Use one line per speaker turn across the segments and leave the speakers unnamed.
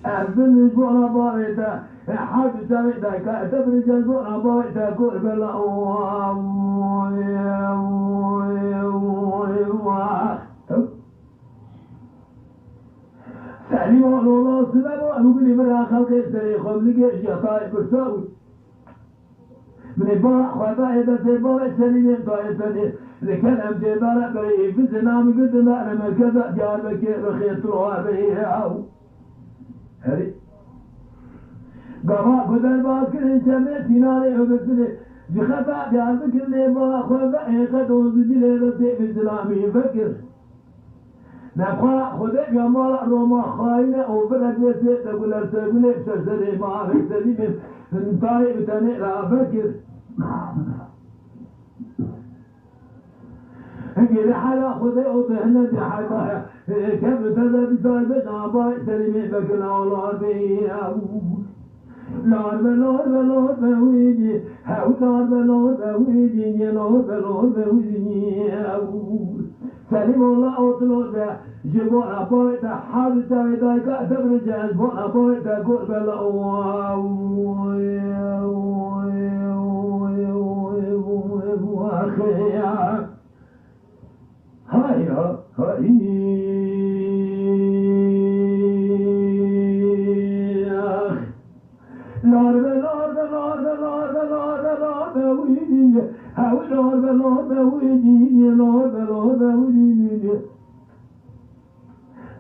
أبني جوانا بايتا حاج تريدا كأتبرج جوانا بايتا كل بلا سالي والله سلام أقول لي مرا خلق السري خبلك جطاي برساوي من بارع خطا إذا سيبارع سليم طائفة لكلام جدارة بريه في الزنام قلت لا أنا مركزة جاربك رخيص روها بريه عاو هري قبا قدر باكر انتبه سيناري وبسلي بخطا جاربك اللي بارع خطا إيقاد وزجلي رسي في الزلامي فكر نبقى خدك يا مالك روما خاينة وبلد وسيط تقول أرسل بسرسري ما في سليم انتاي بتاني لا فكر هنجي حالا خذي وطهنا دي حالا كم تزد صاحبك عباي سليمي بكنا والله بيه لار بلور بويدي هاو لار بلور بويدي لار بلور بويدي سليم الله أوتلو ده جبوا عباي ده حال تاوي ده كأتب رجال جبوا عباي ده قول بلا أخي هيا بويدي هاو لار بويدي لار بويدي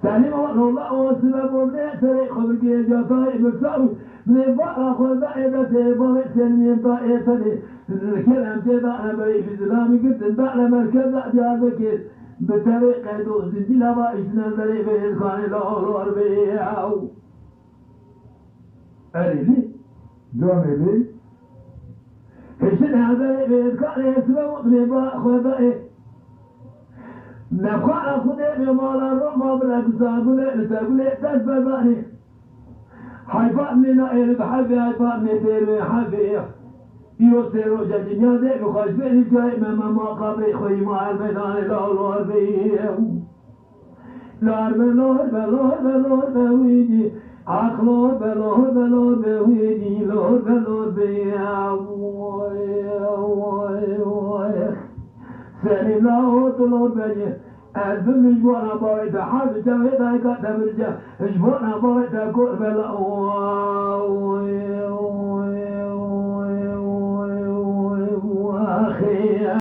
سليم الله وسلم وبنعتري خبرك يا طائب الساوي من بقى خذ إذا تبغى سلمين طائفتني الكلام تبع بري في الزلام قلت بعد مركز أديابك بطريقة دوز الجلا بايشنا بري في الخان الأول بيعو أريلي جوامي لي هشنا بري في الخان يسلم من بقى خذ نبقى خذ بمال الرمى بلا تقول تسببني حيفاني نائل بحبي حيفاني تيري حبي يوسيرو جديا ذي بخش بيني جاي ما قبي خوي ما الميدان الأول بيه لار بلور بويدي عقلور بلور بويدي لور بلور بيه سليم لا أطلور بيه أذن جوانا بايدا حاجة تاويدا كتبرجا جوانا بايدا كوربلا